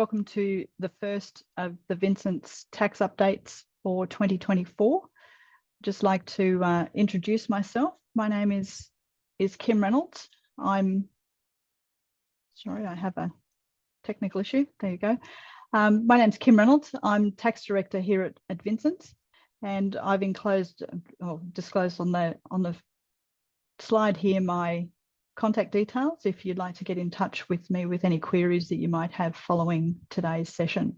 welcome to the first of the Vincent's tax updates for 2024. Just like to introduce myself. My name is Kim Reynolds. I'm sorry, I have a technical issue. There you go. My name's Kim Reynolds. I'm tax director here at Vincent's, and I've disclosed on the slide here my contact details if you'd like to get in touch with me with any queries that you might have following today's session.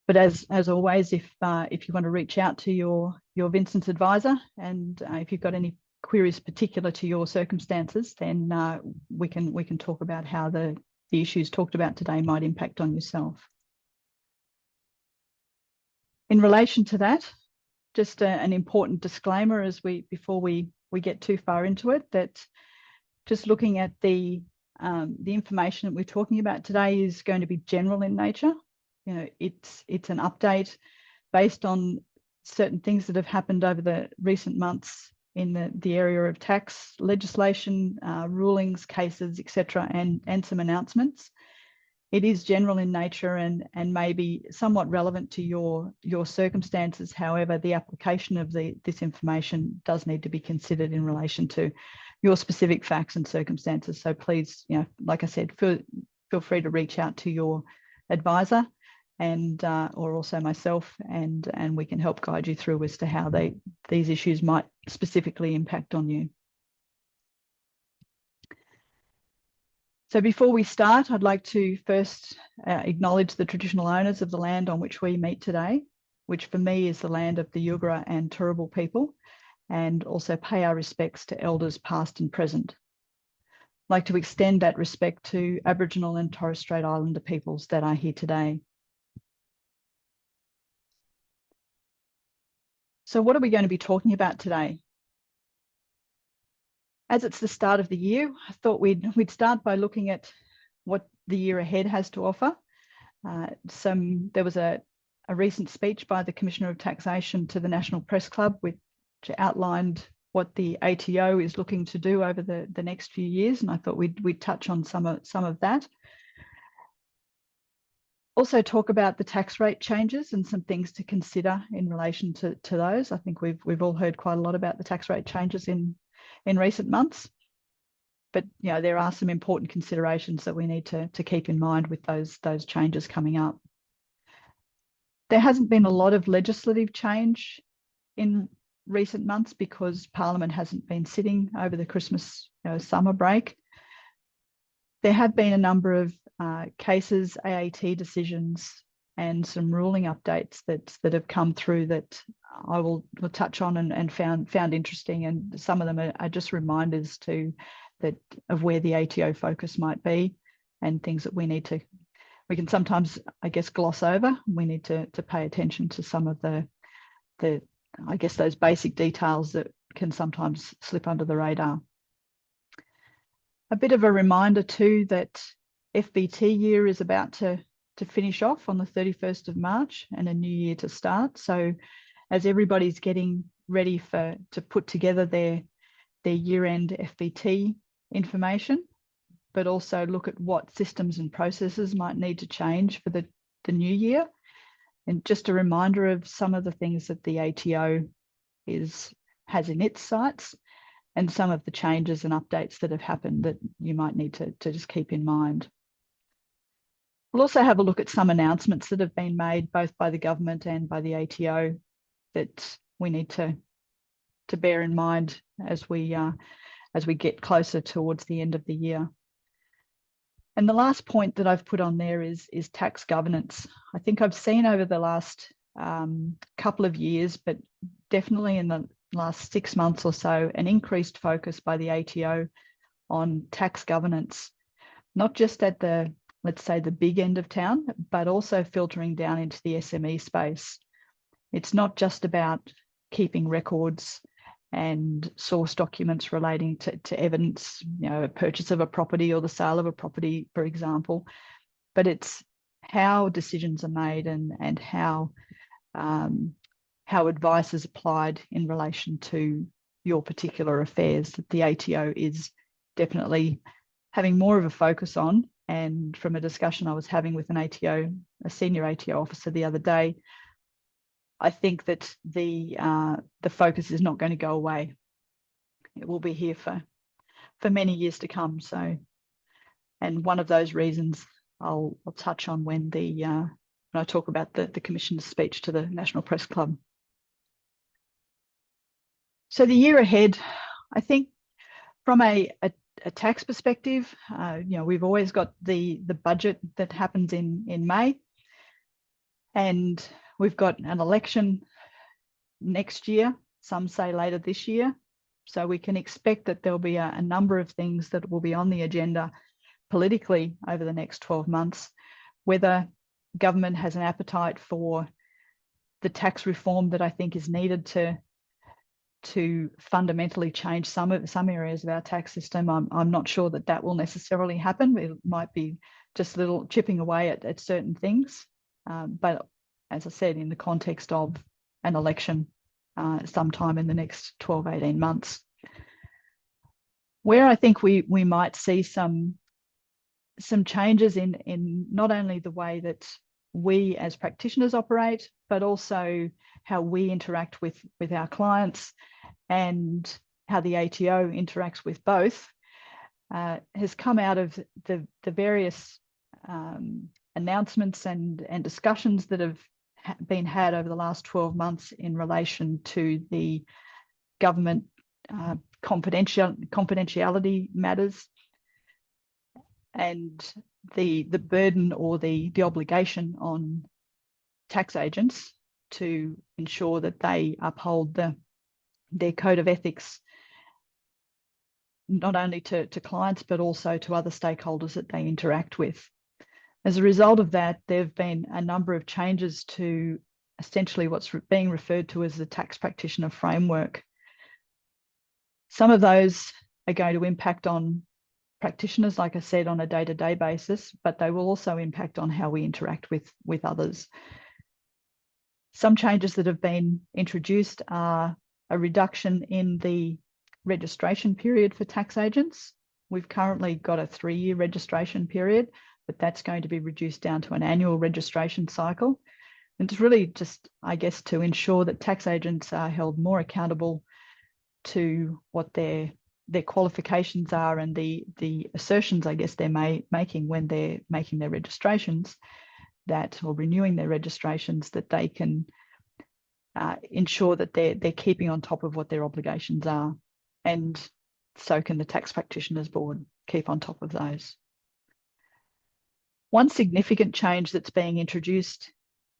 But as always, if you want to reach out to your Vincent's advisor, and if you've got any queries particular to your circumstances, then we can talk about how the issues talked about today might impact on yourself. In relation to that, just an important disclaimer before we get too far into it, that just looking at the information that we're talking about today is going to be general in nature. You know, it's an update based on certain things that have happened over the recent months in the area of tax legislation, rulings, cases, etc., and some announcements. It is general in nature and may be somewhat relevant to your circumstances. However, the application of this information does need to be considered in relation to your specific facts and circumstances. So please, you know, like I said, feel free to reach out to your advisor and or also myself, and we can help guide you through as to how these issues might specifically impact on you. So before we start, I'd like to first acknowledge the traditional owners of the land on which we meet today, which for me is the land of the Yugara and Turrbal people, and also pay our respects to elders past and present. I'd like to extend that respect to Aboriginal and Torres Strait Islander peoples that are here today. So what are we going to be talking about today? As it's the start of the year, I thought we'd start by looking at what the year ahead has to offer. There was a recent speech by the Commissioner of Taxation to the National Press Club, which outlined what the ATO is looking to do over the next few years, and I thought we'd touch on some of that. Also talk about the tax rate changes and some things to consider in relation to those. I think we've all heard quite a lot about the tax rate changes in recent months, but you know, there are some important considerations that we need to keep in mind with those changes coming up. There hasn't been a lot of legislative change in recent months because Parliament hasn't been sitting over the Christmas summer break. There have been a number of cases, AAT decisions, and some ruling updates that have come through that I will touch on and found interesting, and some of them are just reminders of where the ATO focus might be and things that we can sometimes, I guess, gloss over. We need to pay attention to some of the I guess those basic details that can sometimes slip under the radar. A bit of a reminder too that FBT year is about to finish off on the 31st of March and a new year to start. So as everybody's getting ready to put together their year-end FBT information, but also look at what systems and processes might need to change for the new year. And just a reminder of some of the things that the ATO has in its sights, and some of the changes and updates that have happened that you might need to just keep in mind. We'll also have a look at some announcements that have been made both by the government and by the ATO that we need to bear in mind as we get closer towards the end of the year. And the last point that I've put on there is tax governance. I think I've seen over the last couple of years, but definitely in the last 6 months or so, an increased focus by the ATO on tax governance, not just at let's say the big end of town, but also filtering down into the SME space. It's not just about keeping records and source documents relating to evidence, a purchase of a property or the sale of a property, for example, but it's how decisions are made and how advice is applied in relation to your particular affairs that the ATO is definitely having more of a focus on And from a discussion I was having with an ATO, a senior ATO officer the other day, I think that the focus is not going to go away. It will be here for many years to come. So, and one of those reasons I'll touch on when I talk about the Commissioner's speech to the National Press Club. So the year ahead, I think from a tax perspective, we've always got the budget that happens in May, and we've got an election next year, some say later this year. So we can expect that there'll be a number of things that will be on the agenda politically over the next 12 months, whether government has an appetite for the tax reform that I think is needed to fundamentally change some areas of our tax system. I'm not sure that will necessarily happen. It might be just a little chipping away at certain things. But as I said, in the context of an election sometime in the next 12, 18 months. Where I think we might see some changes in not only the way that we as practitioners operate, but also how we interact with our clients and how the ATO interacts with both, has come out of the various announcements and discussions that have been had over the last 12 months in relation to the government confidentiality matters and the burden or the obligation on tax agents to ensure that they uphold their code of ethics, not only to clients but also to other stakeholders that they interact with. As a result of that, there have been a number of changes to essentially what's being referred to as the tax practitioner framework. Some of those are going to impact on practitioners, like I said, on a day-to-day basis, but they will also impact on how we interact with others. Some changes that have been introduced are a reduction in the registration period for tax agents. We've currently got a 3-year registration period, but that's going to be reduced down to an annual registration cycle. And it's really just, I guess, to ensure that tax agents are held more accountable to what their qualifications are and the assertions, I guess, they're making when they're making their registrations, or renewing their registrations, that they can ensure that they're keeping on top of what their obligations are. And so can the Tax Practitioners Board keep on top of those. One significant change that's being introduced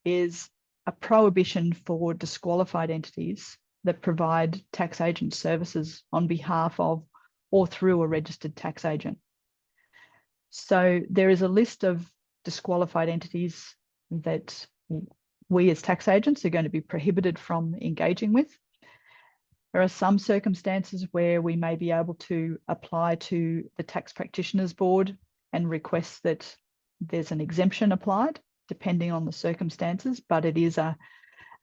is a prohibition for disqualified entities that provide tax agent services on behalf of or through a registered tax agent. So there is a list of disqualified entities that we as tax agents are going to be prohibited from engaging with. There are some circumstances where we may be able to apply to the Tax Practitioners Board and request that there's an exemption applied, depending on the circumstances, but it is an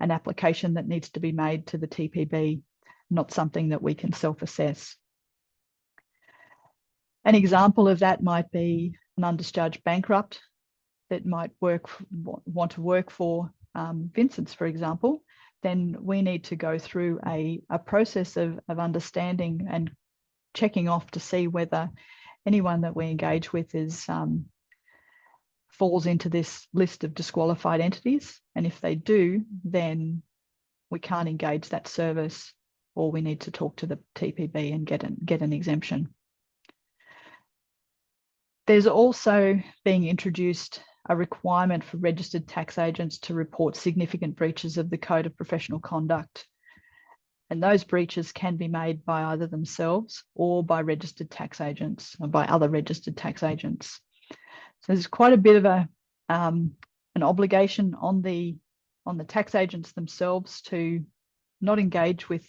application that needs to be made to the TPB, not something that we can self-assess. An example of that might be an undischarged bankrupt that might want to work for Vincent's, for example. Then we need to go through a process of understanding and checking off to see whether anyone that we engage with falls into this list of disqualified entities. And if they do, then we can't engage that service, or we need to talk to the TPB and get an exemption. There's also being introduced a requirement for registered tax agents to report significant breaches of the Code of Professional Conduct. And those breaches can be made by either themselves or by registered tax agents, or by other registered tax agents. So there's quite a bit of an obligation on the tax agents themselves to not engage with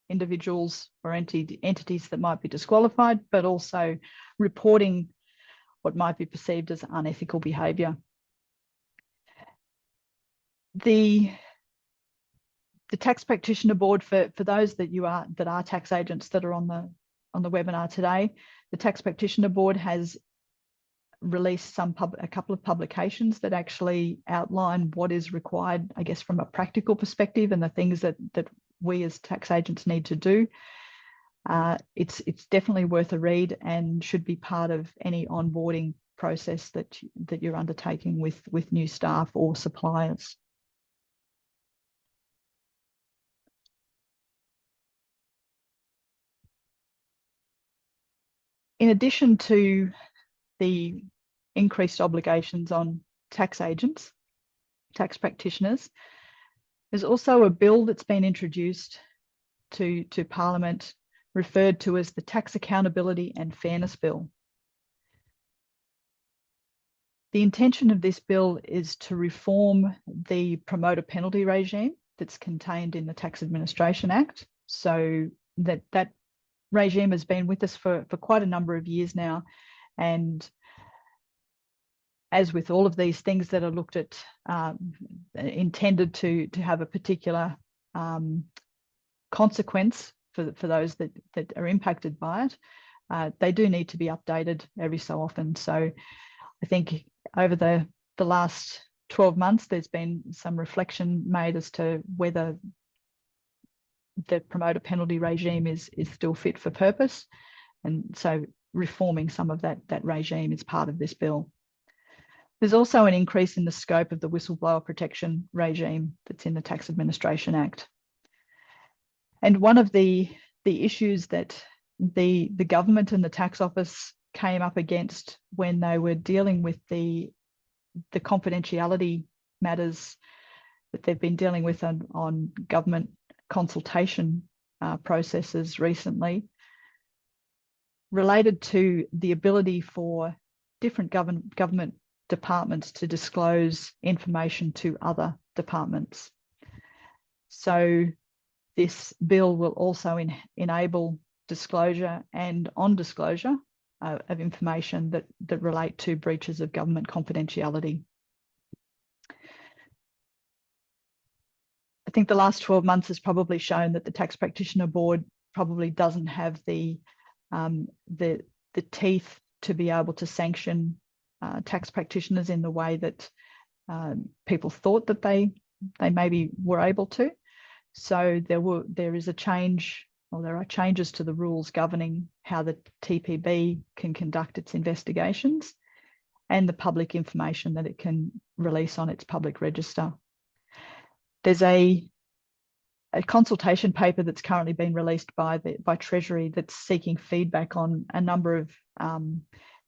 individuals or entities that might be disqualified, but also reporting what might be perceived as unethical behaviour. The Tax Practitioner Board, for those that are tax agents that are on the webinar today, the Tax Practitioner Board has released a couple of publications that actually outline what is required, I guess, from a practical perspective and the things that we as tax agents need to do. It's definitely worth a read and should be part of any onboarding process that you're undertaking with new staff or suppliers. In addition to the increased obligations on tax agents, tax practitioners, there's also a bill that's been introduced to Parliament referred to as the Tax Accountability and Fairness Bill. The intention of this bill is to reform the promoter penalty regime that's contained in the Tax Administration Act, so that regime has been with us for quite a number of years now. And as with all of these things that are looked at, intended to have a particular consequence for those that are impacted by it, they do need to be updated every so often. So I think over the last 12 months, there's been some reflection made as to whether the promoter penalty regime is still fit for purpose. And so reforming some of that regime is part of this bill. There's also an increase in the scope of the whistleblower protection regime that's in the Tax Administration Act. And one of the issues that the government and the tax office came up against when they were dealing with the confidentiality matters that they've been dealing with on government consultation processes recently, related to the ability for different government departments to disclose information to other departments. So this bill will also enable disclosure and on-disclosure of information that relate to breaches of government confidentiality. I think the last 12 months has probably shown that the Tax Practitioner Board probably doesn't have the teeth to be able to sanction tax practitioners in the way that people thought that they maybe were able to. So there is a change, or there are changes to the rules governing how the TPB can conduct its investigations and the public information that it can release on its public register. There's a consultation paper that's currently been released by Treasury that's seeking feedback on a number of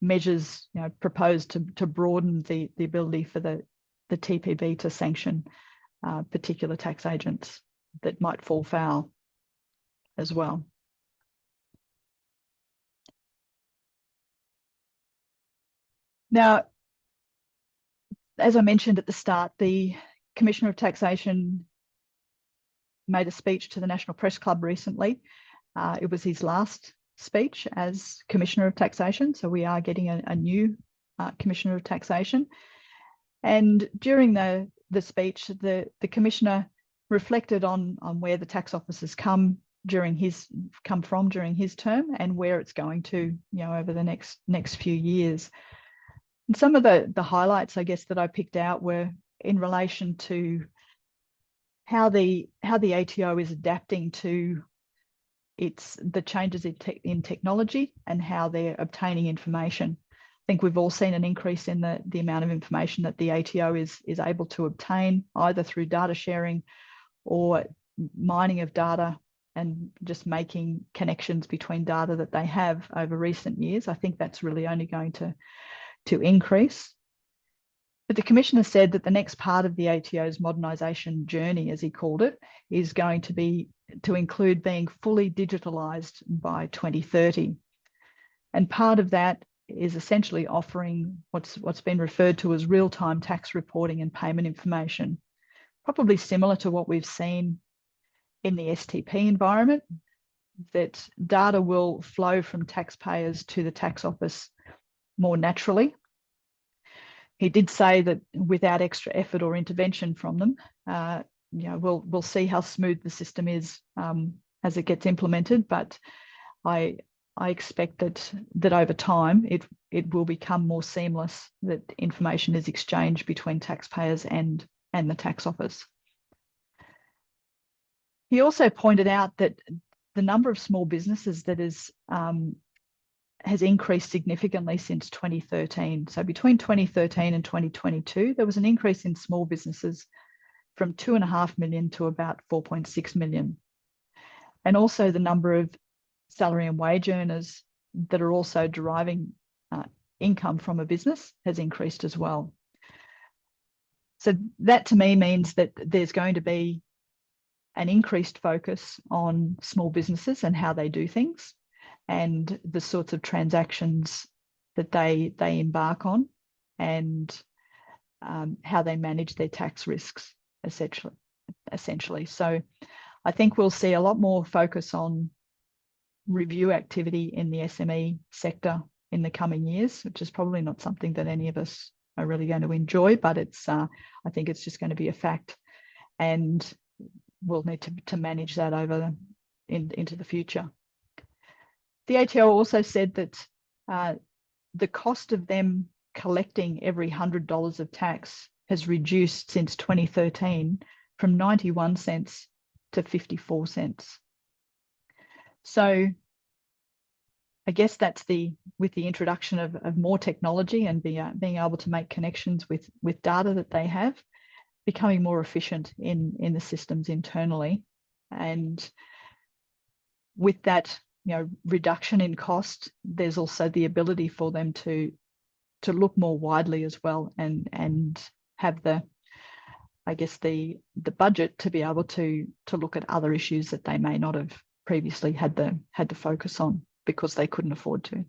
measures, proposed to broaden the ability for the TPB to sanction particular tax agents that might fall foul as well. Now, as I mentioned at the start, the Commissioner of Taxation made a speech to the National Press Club recently. It was his last speech as Commissioner of Taxation, so we are getting a new Commissioner of Taxation. And during the speech, the Commissioner reflected on where the tax office has come from during his term and where it's going to, over the next few years. And some of the highlights, I guess, that I picked out were in relation to how the ATO is adapting to the changes in technology and how they're obtaining information. I think we've all seen an increase in the amount of information that the ATO is able to obtain, either through data sharing or mining of data and just making connections between data that they have over recent years. I think that's really only going to increase. But the Commissioner said that the next part of the ATO's modernisation journey, as he called it, is going to include being fully digitalised by 2030. And part of that is essentially offering what's been referred to as real-time tax reporting and payment information, probably similar to what we've seen in the STP environment, that data will flow from taxpayers to the tax office more naturally. He did say that without extra effort or intervention from them, we'll see how smooth the system is as it gets implemented. But I I expect that over time it will become more seamless, that information is exchanged between taxpayers and the tax office. He also pointed out that the number of small businesses that has increased significantly since 2013. So between 2013 and 2022, there was an increase in small businesses from 2.5 million to about 4.6 million. And also the number of salary and wage earners that are also deriving income from a business has increased as well. So that to me means that there's going to be an increased focus on small businesses and how they do things, and the sorts of transactions that they embark on, and how they manage their tax risks, essentially. So I think we'll see a lot more focus on review activity in the SME sector in the coming years, which is probably not something that any of us are really going to enjoy, but it's I think it's just going to be a fact, and we'll need to manage that into the future. The ATO also said that the cost of them collecting every $100 of tax has reduced since 2013 from 91 cents to 54 cents. So I guess that's with the introduction of more technology and being able to make connections with data that they have, becoming more efficient in the systems internally. And with that, reduction in cost, there's also the ability for them to look more widely as well, and have the budget to be able to look at other issues that they may not have previously had to focus on because they couldn't afford to.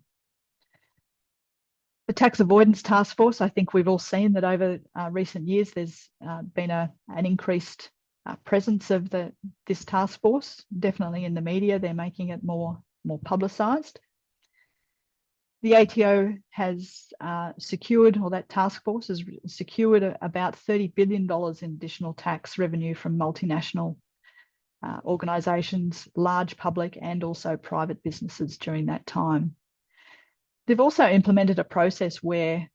The Tax Avoidance Task Force, I think we've all seen that over recent years there's been an increased presence of this task force. Definitely in the media, they're making it more publicised. The ATO has secured, or that task force has secured, about $30 billion in additional tax revenue from multinational organisations, large public and also private businesses during that time. They've also implemented a process where,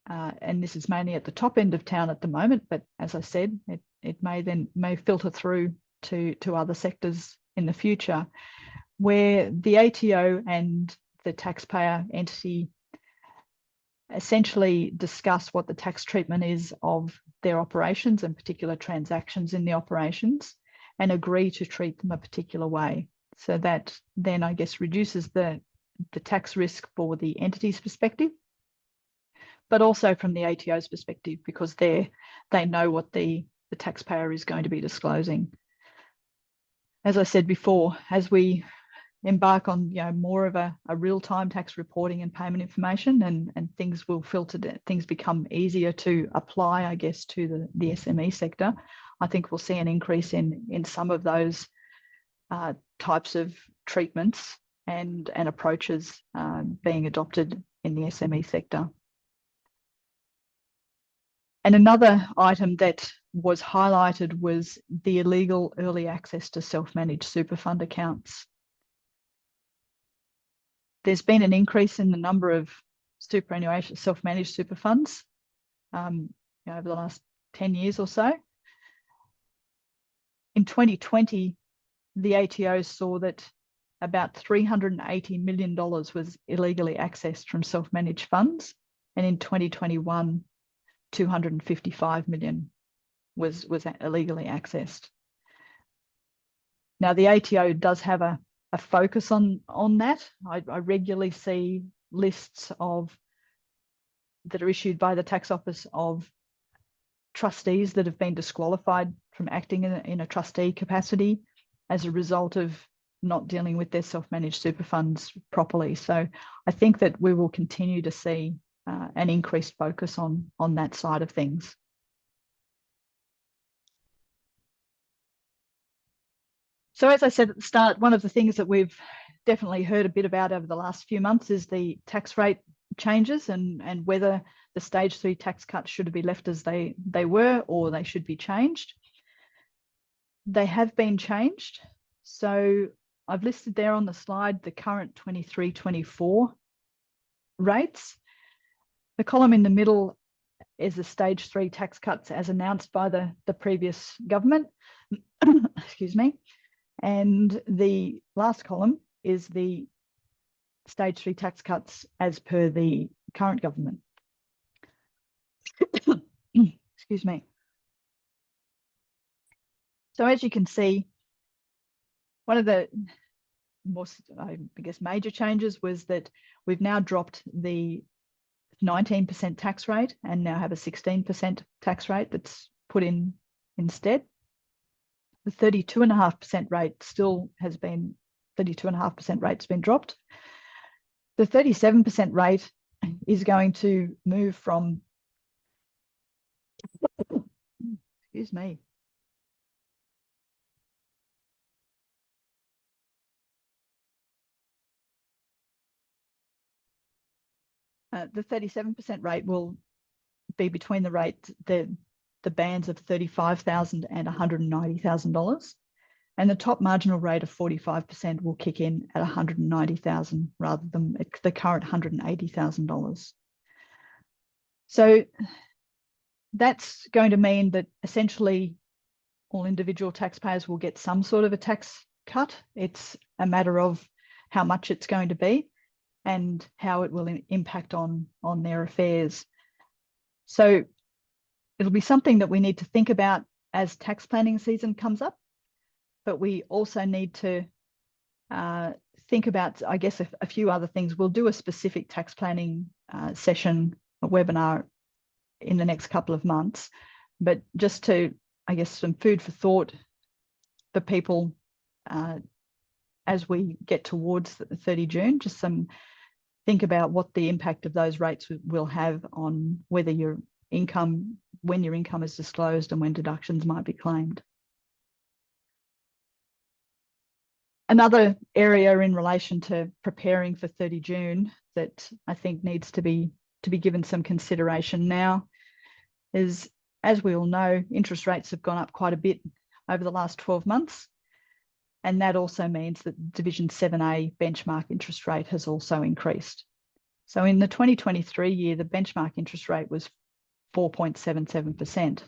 and this is mainly at the top end of town at the moment, but as I said, it may filter through to other sectors in the future, where the ATO and the taxpayer entity essentially discuss what the tax treatment is of their operations and particular transactions in the operations, and agree to treat them a particular way. So that then, I guess, reduces the tax risk for the entity's perspective, but also from the ATO's perspective, because they know what the taxpayer is going to be disclosing. As I said before, as we embark on more of a real-time tax reporting and payment information, and things will filter, things become easier to apply, I guess, to the SME sector, I think we'll see an increase in some of those types of treatments and approaches being adopted in the SME sector. And another item that was highlighted was the illegal early access to self-managed super fund accounts. There's been an increase in the number of superannuation self-managed super funds over the last 10 years or so. In 2020, the ATO saw that about $380 million was illegally accessed from self-managed funds, and in 2021, 255 million was illegally accessed. Now, the ATO does have a focus on that. I regularly see lists that are issued by the tax office of trustees that have been disqualified from acting in a trustee capacity as a result of not dealing with their self-managed super funds properly. So I think that we will continue to see an increased focus on that side of things. So as I said at the start, one of the things that we've definitely heard a bit about over the last few months is the tax rate changes, and whether the stage 3 tax cuts should be left as they were, or they should be changed. They have been changed. So I've listed there on the slide the current 23-24 rates. The column in the middle is the stage 3 tax cuts as announced by the previous government. Excuse me. And the last column is the stage 3 tax cuts as per the current government. Excuse me. So as you can see, one of the most, I guess, major changes was that we've now dropped the 19% tax rate and now have a 16% tax rate that's put in instead. The 32.5% rate still has been, 32.5% rate's been dropped. The 37% rate is going to move from, excuse me. The 37% rate will be between the rate, the bands of $35,000 and $190,000. And the top marginal rate of 45% will kick in at $190,000 rather than the current $180,000. So that's going to mean that essentially all individual taxpayers will get some sort of a tax cut. It's a matter of how much it's going to be and how it will impact on their affairs. So it'll be something that we need to think about as tax planning season comes up, but we also need to think about, I guess, a few other things. We'll do a specific tax planning session, a webinar in the next couple of months, but just to, I guess, some food for thought for people as we get towards the 30 June, just some think about what the impact of those rates will have on whether your income, when your income is disclosed and when deductions might be claimed. Another area in relation to preparing for 30 June that I think needs to be given some consideration now is, as we all know, interest rates have gone up quite a bit over the last 12 months. And that also means that Division 7A benchmark interest rate has also increased. So in the 2023 year, the benchmark interest rate was 4.77%.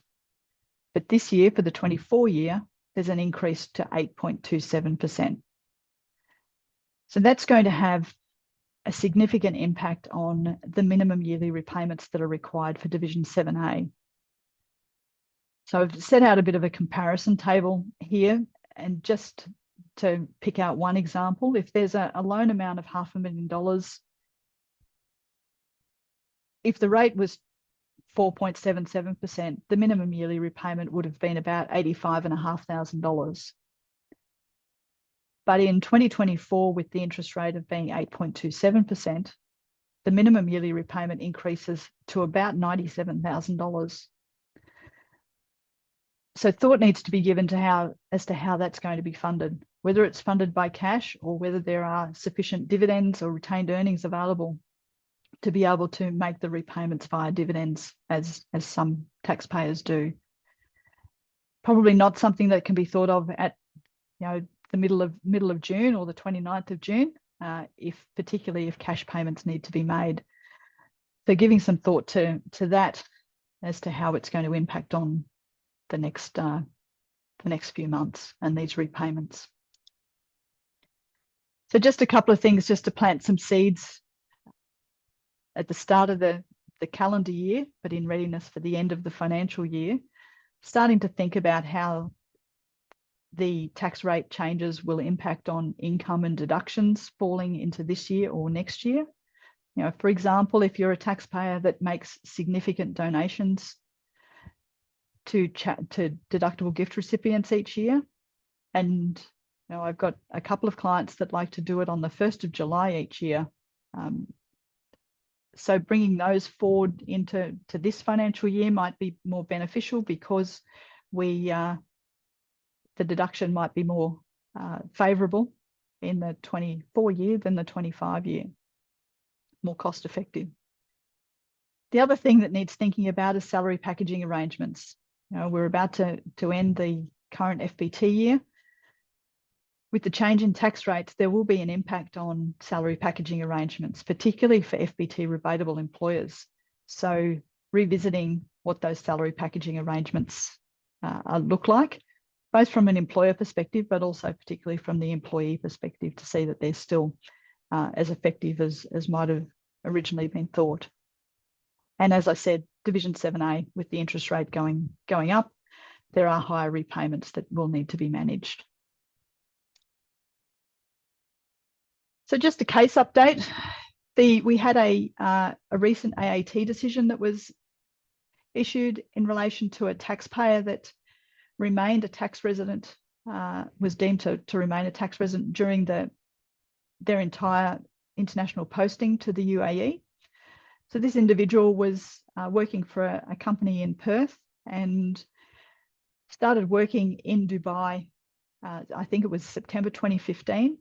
But this year, for the 24 year, there's an increase to 8.27%. So that's going to have a significant impact on the minimum yearly repayments that are required for Division 7A. So I've set out a bit of a comparison table here, and just to pick out one example, if there's a loan amount of $500,000, if the rate was 4.77%, the minimum yearly repayment would have been about $85,500. But in 2024, with the interest rate of being 8.27%, the minimum yearly repayment increases to about $97,000. So thought needs to be given to as to how that's going to be funded, whether it's funded by cash or whether there are sufficient dividends or retained earnings available to be able to make the repayments via dividends, as some taxpayers do. Probably not something that can be thought of at, the middle of June or the 29th of June, particularly if cash payments need to be made. So giving some thought to that as to how it's going to impact on the next few months and these repayments. So just a couple of things just to plant some seeds at the start of the calendar year, but in readiness for the end of the financial year, starting to think about how the tax rate changes will impact on income and deductions falling into this year or next year. For example, if you're a taxpayer that makes significant donations to deductible gift recipients each year, and I've got a couple of clients that like to do it on the 1st of July each year. So bringing those forward into this financial year might be more beneficial because the deduction might be more favourable in the 24 year than the 25 year, more cost effective. The other thing that needs thinking about is salary packaging arrangements. We're about to end the current FBT year. with the change in tax rates, there will be an impact on salary packaging arrangements, particularly for FBT rebatable employers. So revisiting what those salary packaging arrangements look like, both from an employer perspective, but also particularly from the employee perspective, to see that they're still as effective as might have originally been thought. And as I said, Division 7A, with the interest rate going up, there are higher repayments that will need to be managed. So just a case update. We had a recent AAT decision that was issued in relation to a taxpayer that remained a tax resident, was deemed to remain a tax resident during their entire international posting to the UAE. So this individual was working for a company in Perth and started working in Dubai, I think it was September 2015.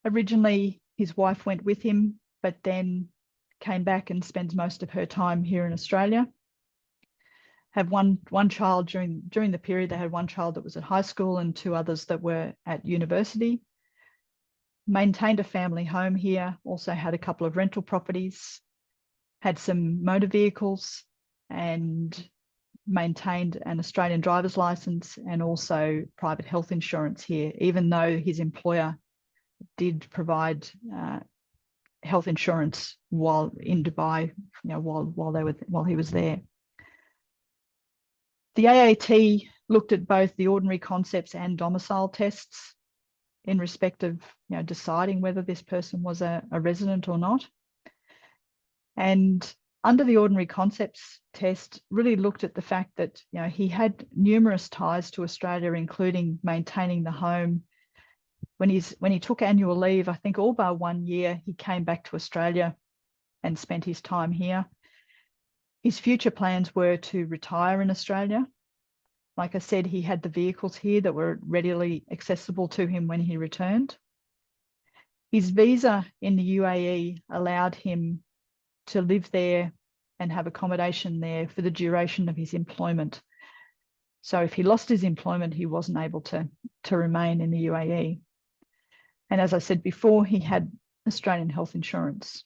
Originally, his wife went with him, but then came back and spends most of her time here in Australia. Have one child during the period. They had one child that was at high school and two others that were at university. Maintained a family home here, also had a couple of rental properties, had some motor vehicles, and maintained an Australian driver's license and also private health insurance here, even though his employer did provide health insurance while in Dubai, while he was there. The AAT looked at both the ordinary concepts and domicile tests in respect of deciding whether this person was a resident or not. And under the ordinary concepts test, really looked at the fact that he had numerous ties to Australia, including maintaining the home. When he took annual leave, I think all but 1 year, he came back to Australia and spent his time here. His future plans were to retire in Australia. Like I said, he had the vehicles here that were readily accessible to him when he returned. His visa in the UAE allowed him to live there and have accommodation there for the duration of his employment. So if he lost his employment, he wasn't able to remain in the UAE. And as I said before, he had Australian health insurance.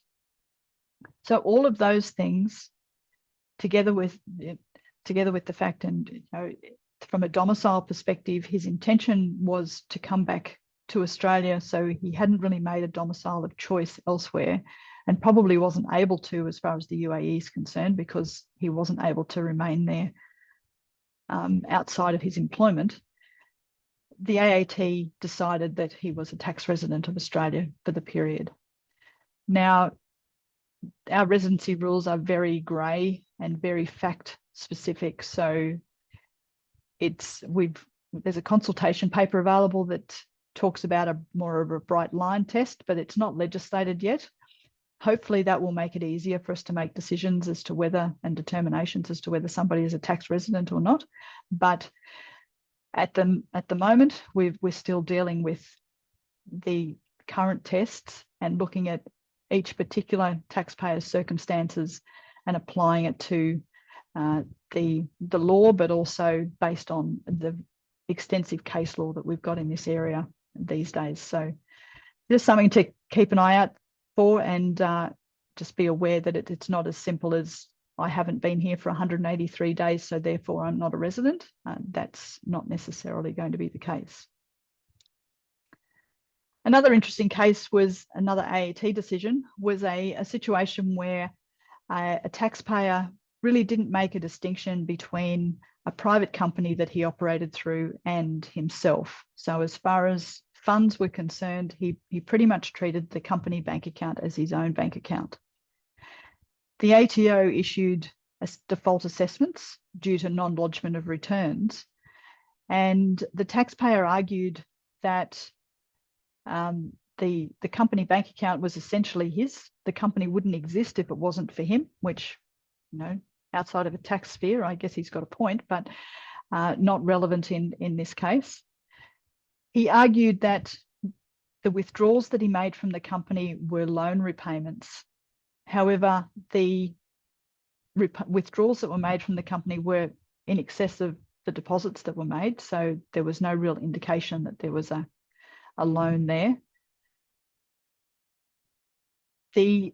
So all of those things, together with the fact, and from a domicile perspective, his intention was to come back to Australia. So he hadn't really made a domicile of choice elsewhere, and probably wasn't able to as far as the UAE is concerned, because he wasn't able to remain there outside of his employment. The AAT decided that he was a tax resident of Australia for the period. Now, our residency rules are very grey and very fact specific. So there's a consultation paper available that talks about more of a bright line test, but it's not legislated yet. Hopefully that will make it easier for us to make decisions as to whether, and determinations as to whether somebody is a tax resident or not. But at the moment, we're still dealing with the current tests and looking at each particular taxpayer's circumstances and applying it to the law, but also based on the extensive case law that we've got in this area these days. So just something to keep an eye out for, and just be aware that it's not as simple as I haven't been here for 183 days, so therefore I'm not a resident. That's not necessarily going to be the case. Another interesting case was another AAT decision, was a situation where a taxpayer really didn't make a distinction between a private company that he operated through and himself. So as far as funds were concerned, he pretty much treated the company bank account as his own bank account. The ATO issued default assessments due to non-lodgement of returns, and the taxpayer argued that the company bank account was essentially his. The company wouldn't exist if it wasn't for him, which, outside of a tax sphere, I guess he's got a point, but not relevant in this case. He argued that the withdrawals that he made from the company were loan repayments. However, the withdrawals that were made from the company were in excess of the deposits that were made, so there was no real indication that there was a a loan there. The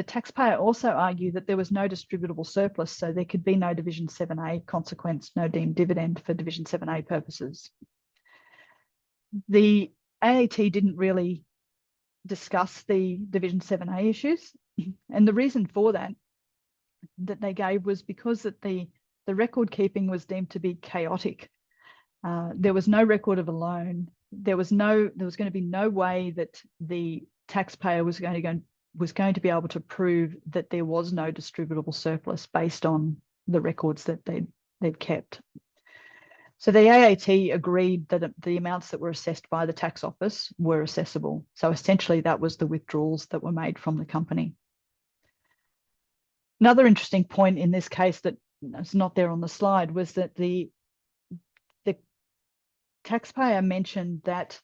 taxpayer also argued that there was no distributable surplus, so there could be no Division 7A consequence, no deemed dividend for Division 7A purposes. The AAT didn't really discuss the Division 7A issues, and the reason for that they gave was because that the record keeping was deemed to be chaotic. There was no record of a loan. There was going to be no way that the taxpayer was going to be able to prove that there was no distributable surplus based on the records that they'd kept. So the AAT agreed that the amounts that were assessed by the tax office were assessable. So essentially that was the withdrawals that were made from the company. Another interesting point in this case that is not there on the slide was that the taxpayer mentioned that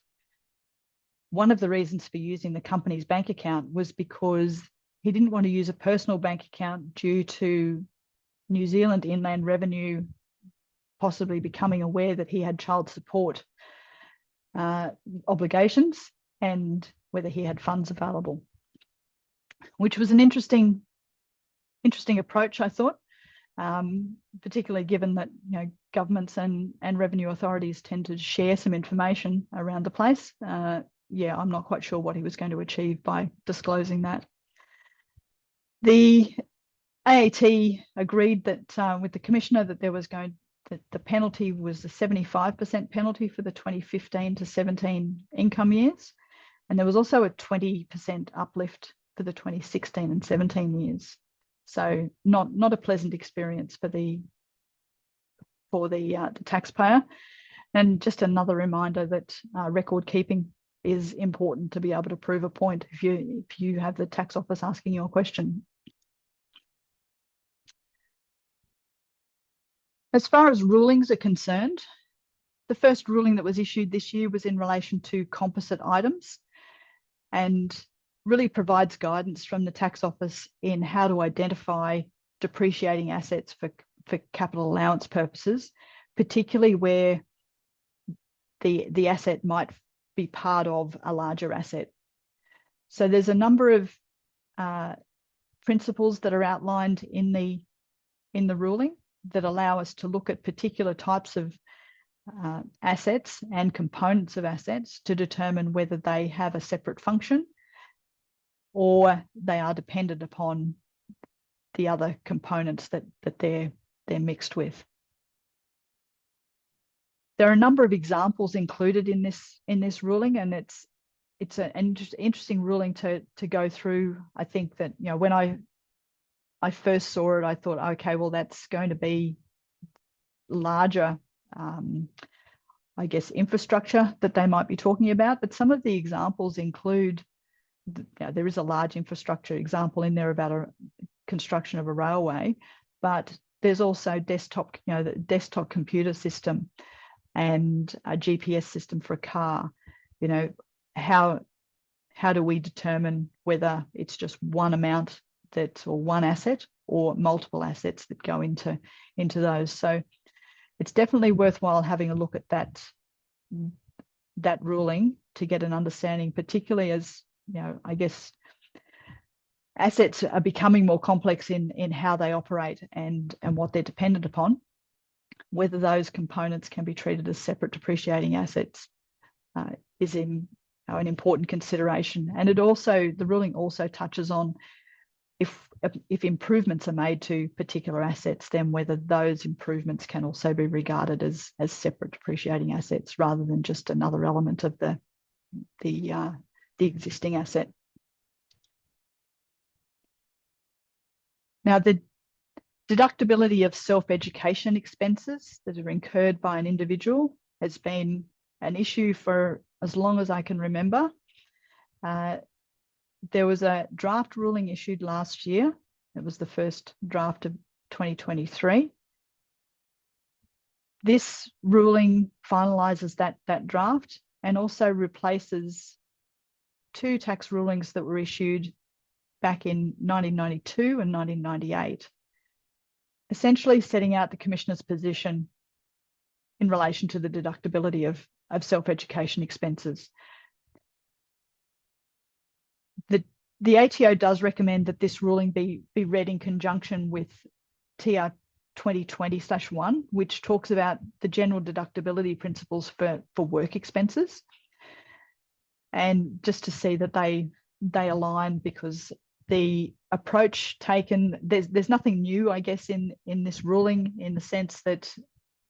one of the reasons for using the company's bank account was because he didn't want to use a personal bank account due to New Zealand Inland Revenue possibly becoming aware that he had child support obligations and whether he had funds available, which was an interesting approach, I thought, particularly given that governments and revenue authorities tend to share some information around the place. Yeah, I'm not quite sure what he was going to achieve by disclosing that. The AAT agreed that with the Commissioner that that the penalty was a 75% penalty for the 2015 to 17 income years, and there was also a 20% uplift for the 2016 and 17 years. So not a pleasant experience for the taxpayer. And just another reminder that record keeping is important to be able to prove a point if you have the tax office asking you a question. As far as rulings are concerned, the first ruling that was issued this year was in relation to composite items and really provides guidance from the tax office in how to identify depreciating assets for capital allowance purposes, particularly where the asset might be part of a larger asset. So there's a number of principles that are outlined in the ruling that allow us to look at particular types of assets and components of assets to determine whether they have a separate function or they are dependent upon the other components that they're mixed with. There are a number of examples included in this ruling, and it's an interesting ruling to go through. I think that when I first saw it, I thought, okay, well, that's going to be larger, I guess, infrastructure that they might be talking about. But some of the examples include, there is a large infrastructure example in there about a construction of a railway, but there's also the desktop computer system and a GPS system for a car. How do we determine whether it's just one amount or one asset or multiple assets that go into those? So it's definitely worthwhile having a look at that ruling to get an understanding, particularly as I guess assets are becoming more complex in how they operate and what they're dependent upon. Whether those components can be treated as separate depreciating assets is an important consideration. And the ruling also touches on if improvements are made to particular assets, then whether those improvements can also be regarded as separate depreciating assets rather than just another element of the existing asset. Now, the deductibility of self-education expenses that are incurred by an individual has been an issue for as long as I can remember. There was a draft ruling issued last year. It was the first draft of 2023. This ruling finalises that draft and also replaces two tax rulings that were issued back in 1992 and 1998, essentially setting out the Commissioner's position in relation to the deductibility self-education expenses. The ATO does recommend that this ruling be read in conjunction with TR 2020/1, which talks about the general deductibility principles for work expenses. And just to see that they align, because the approach taken, there's nothing new, I guess, in this ruling, in the sense that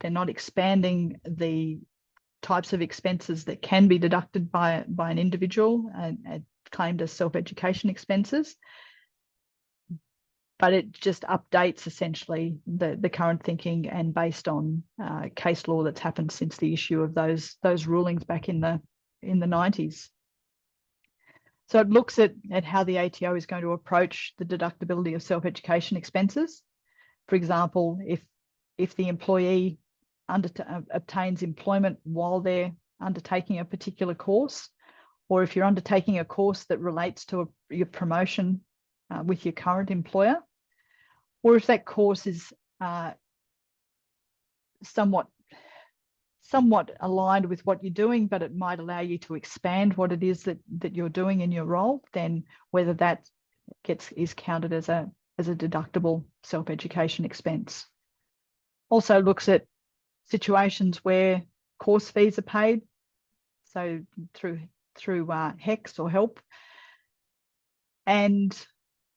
they're not expanding the types of expenses that can be deducted by an individual and claimed as self-education expenses, but it just updates essentially the current thinking, and based on case law that's happened since the issue of those rulings back in the 90s. So it looks at how the ATO is going to approach the deductibility of self-education expenses. For example, if the employee obtains employment while they're undertaking a particular course, or if you're undertaking a course that relates to your promotion with your current employer, or if that course is somewhat aligned with what you're doing, but it might allow you to expand what it is that you're doing in your role, then whether that is counted as a deductible self-education expense. Also looks at situations where course fees are paid, so through HECS or HELP, and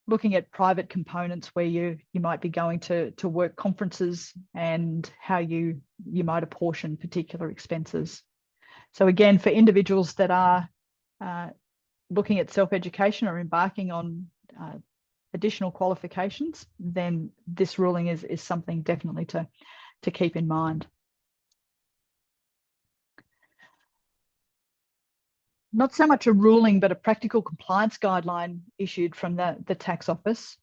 looking at private components where you might be going to work conferences, and how you might apportion particular expenses. So again, for individuals that are looking at self-education or embarking on additional qualifications, then this ruling is something definitely to keep in mind. Not so much a ruling, but a practical compliance guideline issued from the tax office.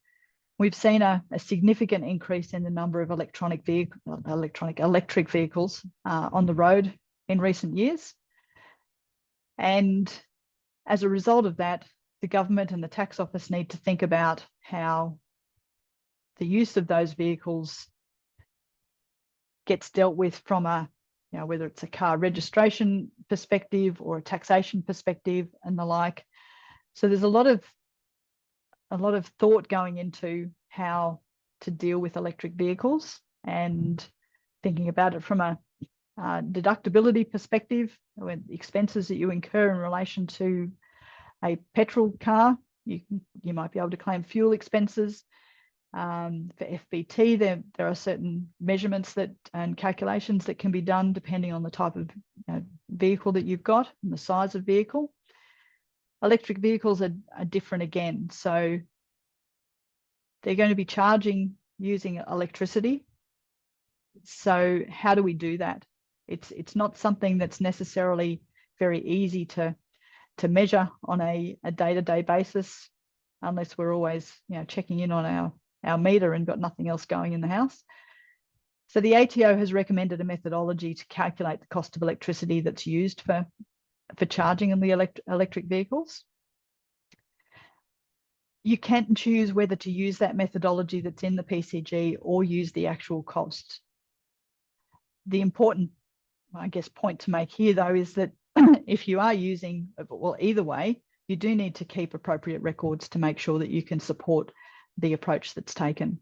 We've seen a significant increase in the number of electric vehicles on the road in recent years. And as a result of that, the government and the tax office need to think about how the use of those vehicles gets dealt with from whether it's a car registration perspective or a taxation perspective and the like. So there's a lot of thought going into how to deal with electric vehicles, and thinking about it from a deductibility perspective, with expenses that you incur in relation to a petrol car. You might be able to claim fuel expenses. For FBT, there are certain measurements and calculations that can be done depending on the type of vehicle that you've got and the size of vehicle. Electric vehicles are different again. So they're going to be charging using electricity. So how do we do that? It's not something that's necessarily very easy to measure on a day-to-day basis, unless we're always checking in on our meter and got nothing else going in the house. So the ATO has recommended a methodology to calculate the cost of electricity that's used for charging in the electric vehicles. You can choose whether to use that methodology that's in the PCG or use the actual cost. The important, I guess, point to make here, though, is that if you are using, well, either way, you do need to keep appropriate records to make sure that you can support the approach that's taken.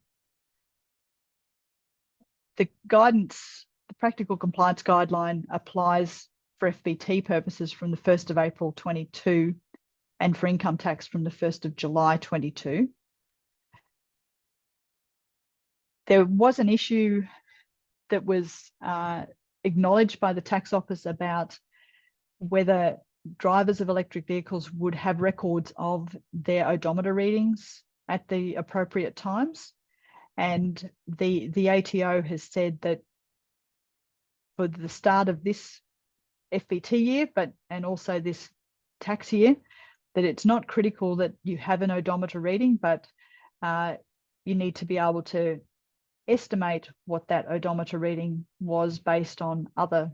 The guidance, the practical compliance guideline, applies for FBT purposes from the 1st of April 22 and for income tax from the 1st of July 22. There was an issue that was acknowledged by the tax office about whether drivers of electric vehicles would have records of their odometer readings at the appropriate times. And the ATO has said that for the start of this FBT year, and also this tax year, that it's not critical that you have an odometer reading, but you need to be able to estimate what that odometer reading was based on other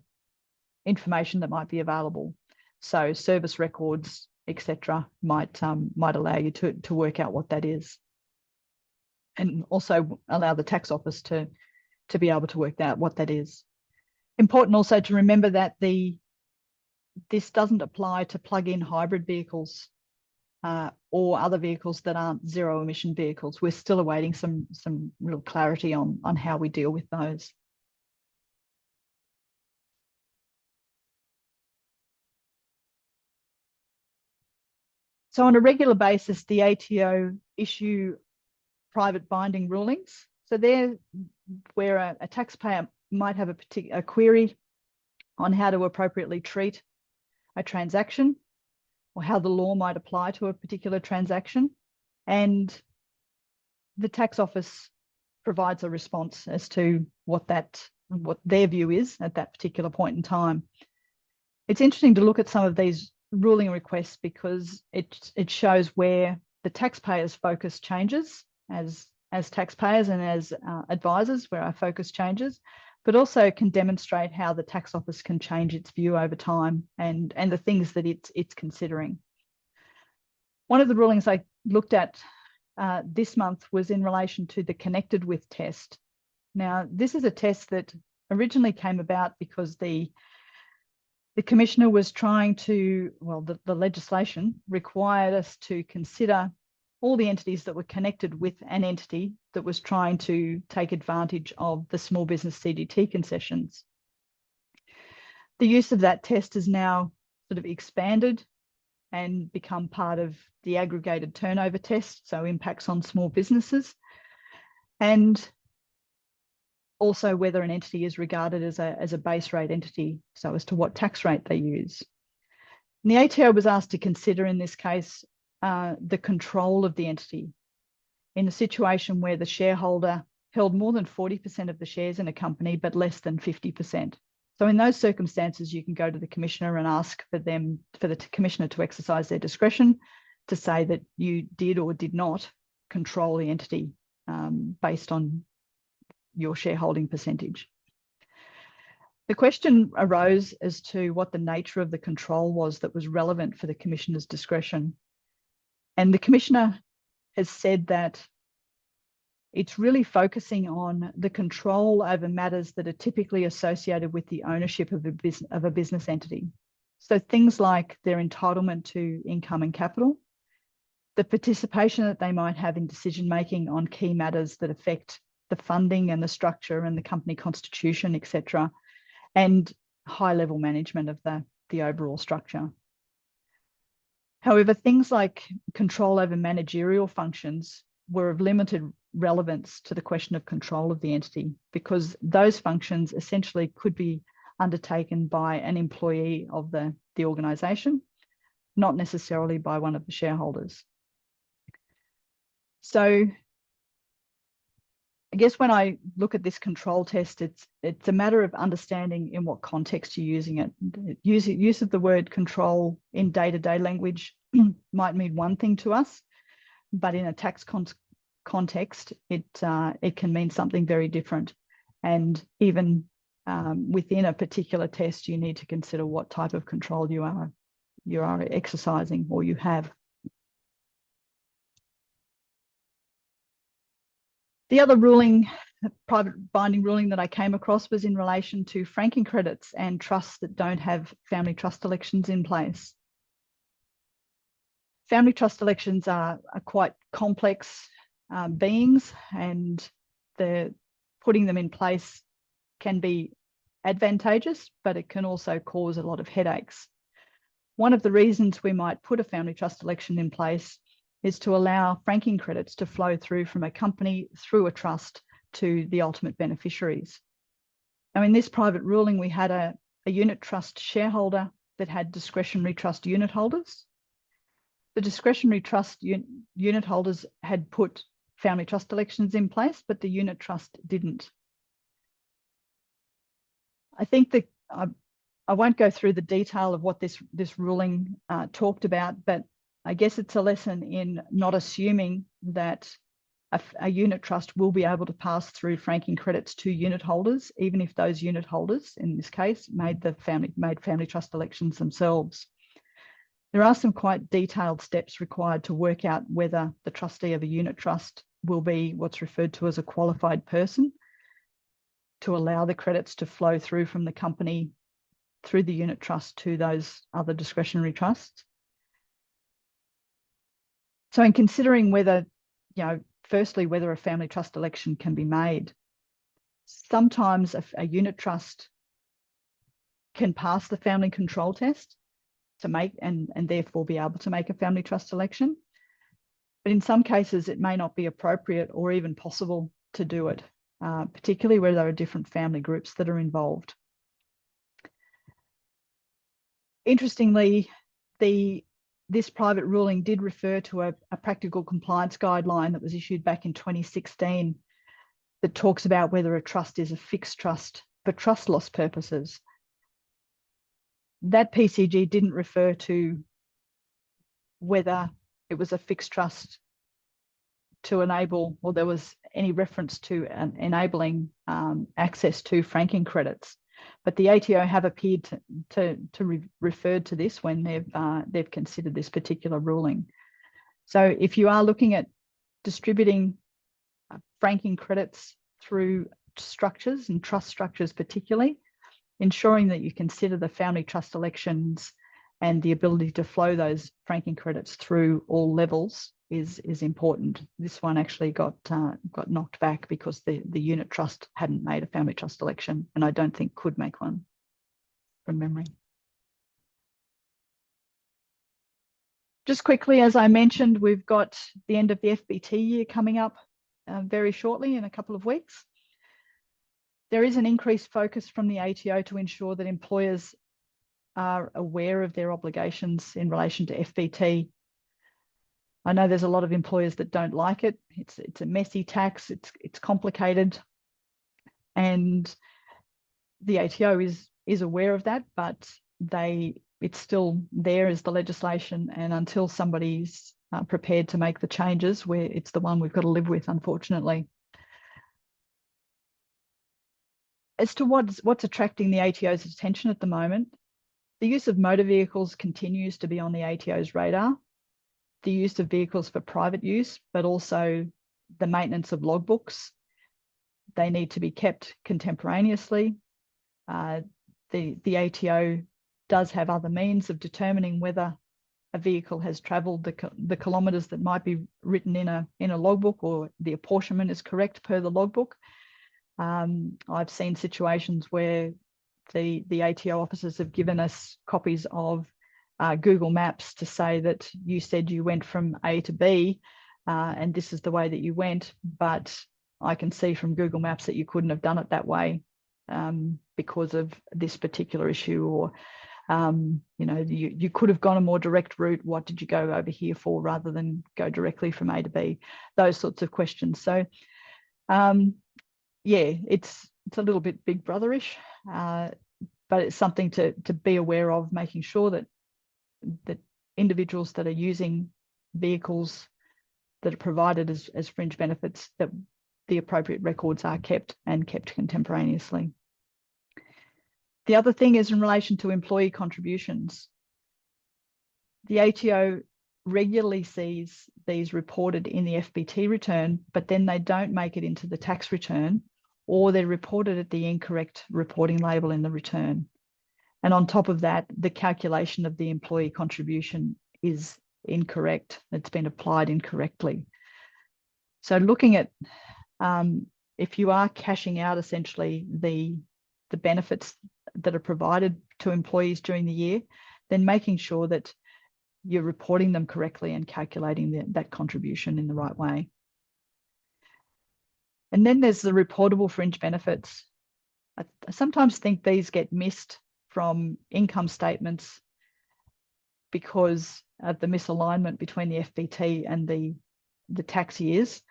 information that might be available. So service records, etc., might allow you to work out what that is, and also allow the tax office to be able to work out what that is. Important also to remember that the this doesn't apply to plug-in hybrid vehicles or other vehicles that aren't zero emission vehicles. We're still awaiting some real clarity on how we deal with those. So on a regular basis, the ATO issue private binding rulings. So they're where a taxpayer might have a query on how to appropriately treat a transaction or how the law might apply to a particular transaction. And the tax office provides a response as to what their view is at that particular point in time. It's interesting to look at some of these ruling requests because it shows where the taxpayers' focus changes as taxpayers and as advisors, where our focus changes, but also can demonstrate how the tax office can change its view over time and the things that it's considering. One of the rulings I looked at this month was in relation to the Connected With test. Now, this is a test that originally came about because the Commissioner was trying to, well, the legislation required us to consider all the entities that were connected with an entity that was trying to take advantage of the small business CGT concessions. The use of that test is now sort of expanded and become part of the aggregated turnover test, so impacts on small businesses, and also whether an entity is regarded as a base rate entity, so as to what tax rate they use. And the ATO was asked to consider in this case the control of the entity in a situation where the shareholder held more than 40% of the shares in a company but less than 50%. So in those circumstances, you can go to the Commissioner and ask for the Commissioner to exercise their discretion to say that you did or did not control the entity based on your shareholding percentage. The question arose as to what the nature of the control was that was relevant for the Commissioner's discretion. And the Commissioner has said that it's really focusing on the control over matters that are typically associated with the ownership of a business entity. So things like their entitlement to income and capital, the participation that they might have in decision-making on key matters that affect the funding and the structure and the company constitution, etc., and high-level management of the overall structure. However, things like control over managerial functions were of limited relevance to the question of control of the entity because those functions essentially could be undertaken by an employee of the organisation, not necessarily by one of the shareholders. So I guess when I look at this control test, it's a matter of understanding in what context you're using it. Use of the word control in day-to-day language might mean one thing to us, but in a tax context, it can mean something very different. And even within a particular test, you need to consider what type of control you are exercising or you have. The other ruling, private binding ruling that I came across was in relation to franking credits and trusts that don't have family trust elections in place. Family trust elections are quite complex beings, and putting them in place can be advantageous, but it can also cause a lot of headaches. One of the reasons we might put a family trust election in place is to allow franking credits to flow through from a company through a trust to the ultimate beneficiaries. Now, in this private ruling, we had a unit trust shareholder that had discretionary trust unit holders. The discretionary trust unit holders had put family trust elections in place, but the unit trust didn't. I think that I won't go through the detail of what this ruling talked about, but I guess it's a lesson in not assuming that a unit trust will be able to pass through franking credits to unit holders, even if those unit holders, in this case, made family trust elections themselves. There are some quite detailed steps required to work out whether the trustee of a unit trust will be what's referred to as a qualified person to allow the credits to flow through from the company through the unit trust to those other discretionary trusts. So in considering whether, firstly, whether a family trust election can be made, sometimes a unit trust can pass the family control test to make and therefore be able to make a family trust election. But in some cases, it may not be appropriate or even possible to do it, particularly where there are different family groups that are involved. Interestingly, this private ruling did refer to a practical compliance guideline that was issued back in 2016 that talks about whether a trust is a fixed trust for trust loss purposes. That PCG didn't refer to whether it was a fixed trust to enable, or there was any reference to enabling access to franking credits. But the ATO have appeared to refer to this when they've considered this particular ruling. So if you are looking at distributing franking credits through structures and trust structures particularly, ensuring that you consider the family trust elections and the ability to flow those franking credits through all levels is important. This one actually got knocked back because the unit trust hadn't made a family trust election, and I don't think could make one from memory. Just quickly, as I mentioned, we've got the end of the FBT year coming up very shortly in a couple of weeks. There is an increased focus from the ATO to ensure that employers are aware of their obligations in relation to FBT. I know there's a lot of employers that don't like it. It's a messy tax, it's complicated, and the ATO is aware of that, but it's still there as the legislation, and until somebody's prepared to make the changes, it's the one we've got to live with, unfortunately. As to what's attracting the ATO's attention at the moment, the use of motor vehicles continues to be on the ATO's radar. The use of vehicles for private use, but also the maintenance of logbooks. They need to be kept contemporaneously. The ATO does have other means of determining whether a vehicle has travelled the kilometres that might be written in a logbook, or the apportionment is correct per the logbook. I've seen situations where the ATO officers have given us copies of Google Maps to say that you said you went from A to B and this is the way that you went, but I can see from Google Maps that you couldn't have done it that way because of this particular issue, or you could have gone a more direct route. What did you go over here for rather than go directly from A to B? Those sorts of questions. So yeah, it's a little bit big brotherish, but it's something to be aware of, making sure that individuals that are using vehicles that are provided as fringe benefits, that the appropriate records are kept and kept contemporaneously. The other thing is in relation to employee contributions. The ATO regularly sees these reported in the FBT return, but then they don't make it into the tax return, or they're reported at the incorrect reporting label in the return. And on top of that, the calculation of the employee contribution is incorrect. It's been applied incorrectly. So looking at if you are cashing out essentially the benefits that are provided to employees during the year, then making sure that you're reporting them correctly and calculating that contribution in the right way. And then there's the reportable fringe benefits. I sometimes think these get missed from income statements because of the misalignment between the FBT and the tax years.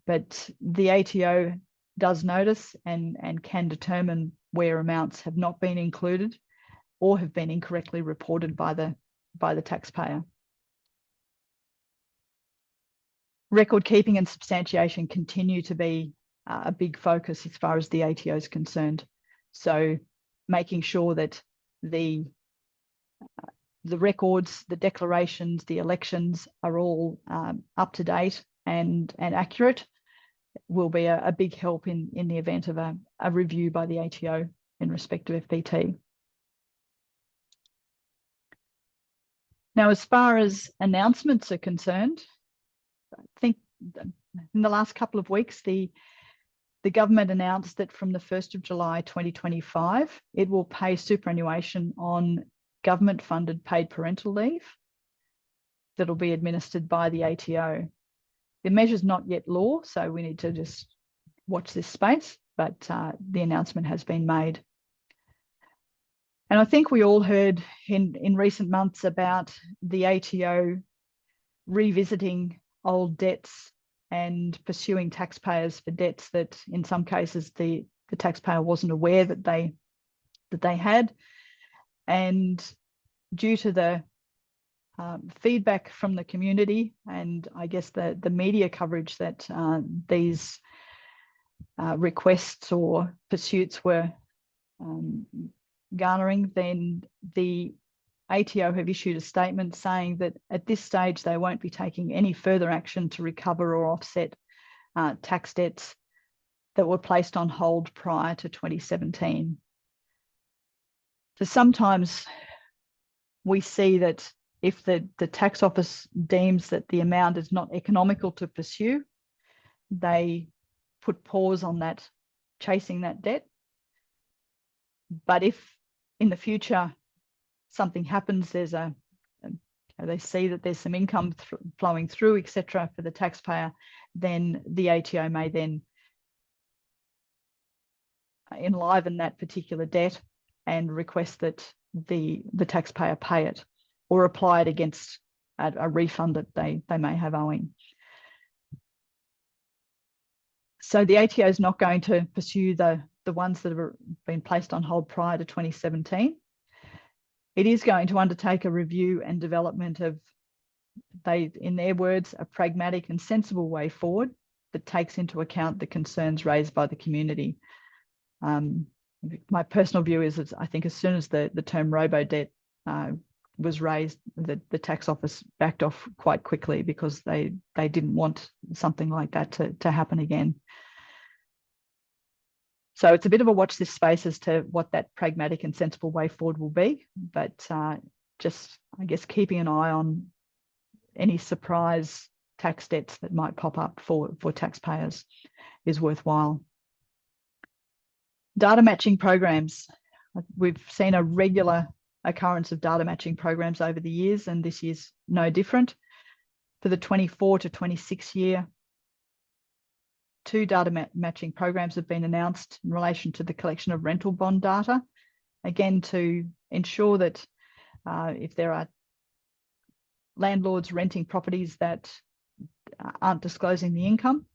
But the ATO does notice and can determine where amounts have not been included or have been incorrectly reported by the taxpayer. Record keeping and substantiation continue to be a big focus as far as the ATO is concerned. So making sure that the records, the declarations, the elections are all up to date and accurate will be a big help in the event of a review by the ATO in respect to FBT. Now, as far as announcements are concerned, I think in the last couple of weeks, the government announced that from the 1st of July 2025, it will pay superannuation on government-funded paid parental leave that will be administered by the ATO. The measure's not yet law, so we need to just watch this space, but the announcement has been made. And I think we all heard in recent months about the ATO revisiting old debts and pursuing taxpayers for debts that in some cases the taxpayer wasn't aware that they had. And due to the feedback from the community and I guess the media coverage that these requests or pursuits were garnering, then the ATO have issued a statement saying that at this stage they won't be taking any further action to recover or offset tax debts that were placed on hold prior to 2017. So sometimes we see that if the tax office deems that the amount is not economical to pursue, they put pause on that, chasing that debt. But if in the future something happens, there's they see that there's some income flowing through, etc., for the taxpayer, then the ATO may then enliven that particular debt and request that the taxpayer pay it or apply it against a refund that they may have owing. So the ATO is not going to pursue the ones that have been placed on hold prior to 2017. It is going to undertake a review and development of, in their words, a pragmatic and sensible way forward that takes into account the concerns raised by the community. My personal view is that I think as soon as the term robo-debt was raised, the tax office backed off quite quickly because they didn't want something like that to happen again. So it's a bit of a watch this space as to what that pragmatic and sensible way forward will be, but just, I guess, keeping an eye on any surprise tax debts that might pop up for taxpayers is worthwhile. Data matching programs. We've seen a regular occurrence of data matching programs over the years, and this year's no different. For the 24 to 26 year, 2 data matching programs have been announced in relation to the collection of rental bond data, again to ensure that if there are landlords renting properties that aren't disclosing the income,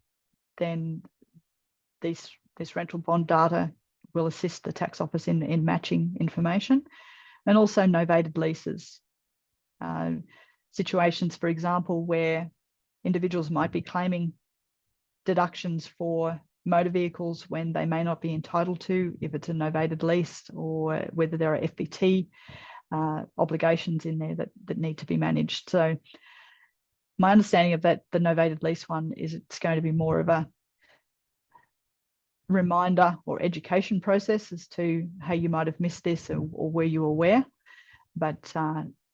then this rental bond data will assist the tax office in matching information. And also novated leases. Situations, for example, where individuals might be claiming deductions for motor vehicles when they may not be entitled to, if it's a novated lease, or whether there are FBT obligations in there that need to be managed. So my understanding of the novated lease one is it's going to be more of a reminder or education process as to how you might have missed this or were you aware, but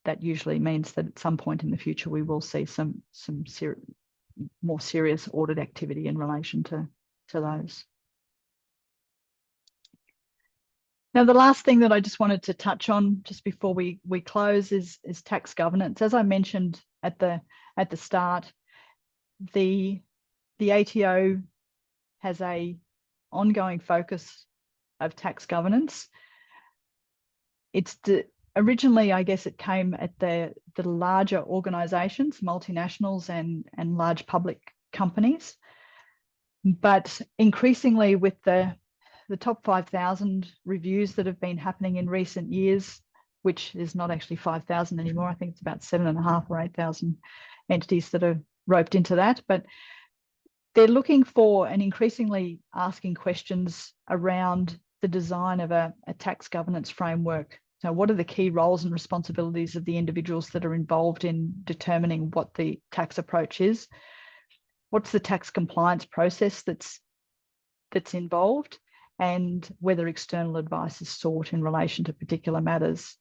that usually means that at some point in the future we will see some more serious audit activity in relation to those. Now, the last thing that I just wanted to touch on just before we close is tax governance. As I mentioned at the start, the ATO has a ongoing focus of tax governance. Originally, I guess it came at the larger organisations, multinationals and large public companies. But increasingly with the top 5,000 reviews that have been happening in recent years, which is not actually 5,000 anymore, I think it's about 7,500 or 8,000 entities that are roped into that. But they're looking for and increasingly asking questions around the design of a tax governance framework. So what are the key roles and responsibilities of the individuals that are involved in determining what the tax approach is? What's the tax compliance process that's involved, and whether external advice is sought in relation to particular matters?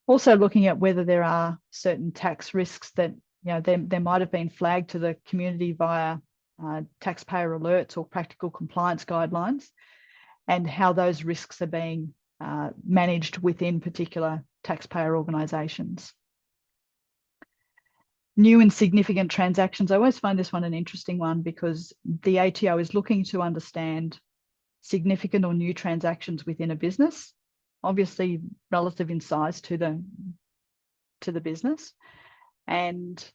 Also looking at whether there are certain tax risks that, you know, there might have been flagged to the community via taxpayer alerts or practical compliance guidelines, and how those risks are being managed within particular taxpayer organisations. New and significant transactions. I always find this one an interesting one because the ATO is looking to understand significant or new transactions within a business, obviously relative in size to the business, and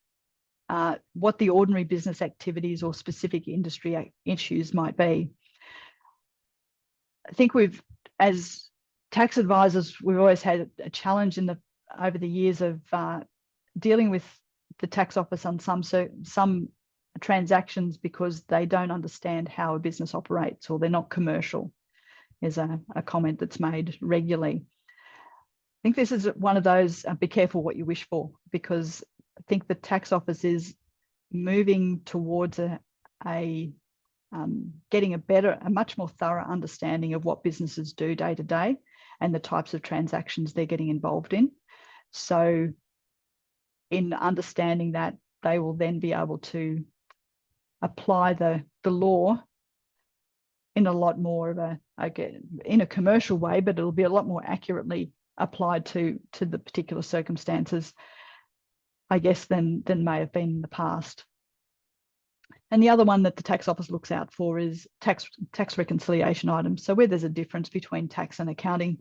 what the ordinary business activities or specific industry issues might be. I think as tax advisors, we've always had a challenge over the years of dealing with the tax office on some transactions because they don't understand how a business operates, or they're not commercial, is a comment that's made regularly. I think this is one of those, be careful what you wish for, because I think the tax office is moving towards getting a much more thorough understanding of what businesses do day to day and the types of transactions they're getting involved in. So in understanding that, they will then be able to apply the law in a lot more of in a commercial way, but it'll be a lot more accurately applied to the particular circumstances, I guess, than may have been in the past. And the other one that the tax office looks out for is tax reconciliation items. So where there's a difference between tax and accounting.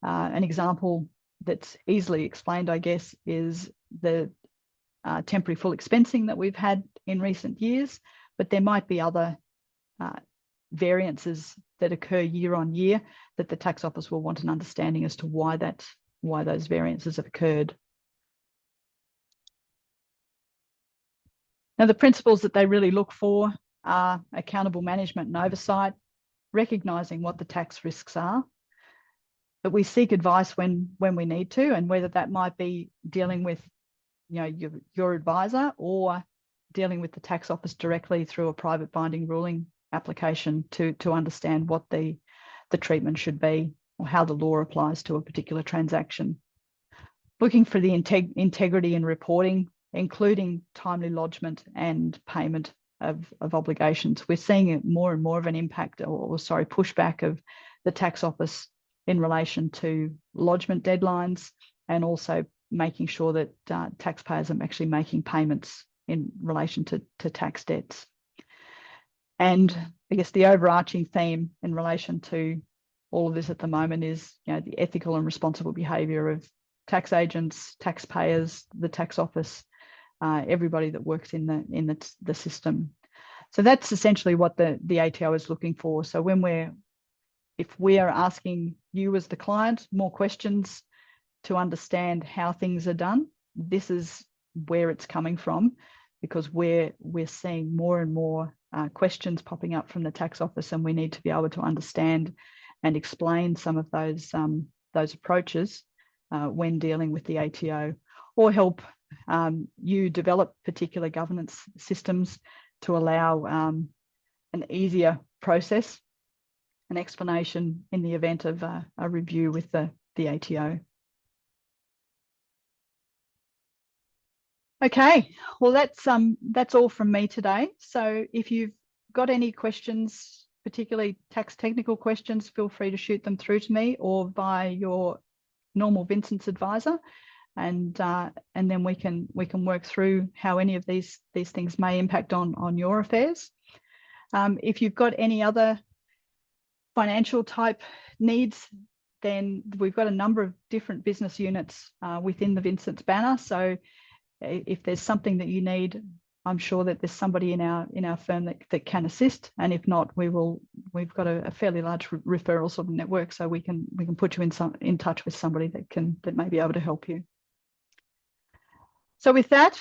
An example that's easily explained, I guess, is the temporary full expensing that we've had in recent years, but there might be other variances that occur year on year that the tax office will want an understanding as to why those variances have occurred. Now, the principles that they really look for are accountable management and oversight, recognising what the tax risks are, but we seek advice when we need to, and whether that might be dealing with, you know, your advisor, or dealing with the tax office directly through a private binding ruling application to understand what the treatment should be, or how the law applies to a particular transaction. Looking for the integrity in reporting, including timely lodgement and payment of obligations. We're seeing more and more of an impact, or pushback of the tax office in relation to lodgement deadlines, and also making sure that taxpayers are actually making payments in relation to tax debts. And I guess the overarching theme in relation to all of this at the moment is, you know, the ethical and responsible behaviour of tax agents, taxpayers, the tax office, everybody that works in the system. So that's essentially what the ATO is looking for. So if we are asking you as the client more questions to understand how things are done, this is where it's coming from, because we're seeing more and more questions popping up from the tax office, and we need to be able to understand and explain some of those approaches when dealing with the ATO, or help you develop particular governance systems to allow an easier process, an explanation in the event of a review with the ATO. Okay, well, that's all from me today. So if you've got any questions, particularly tax technical questions, feel free to shoot them through to me or via your normal Vincent's advisor, and then we can work through how any of these things may impact on your affairs. If you've got any other financial type needs, then we've got a number of different business units within the Vincent's banner. So if there's something that you need, I'm sure that there's somebody in our firm that can assist. And if not, we've got a fairly large referral sort of network, so we can put you in touch with somebody that may be able to help you. So with that,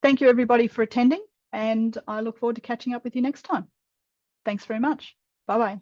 thank you everybody for attending, and I look forward to catching up with you next time. Thanks very much. Bye-bye.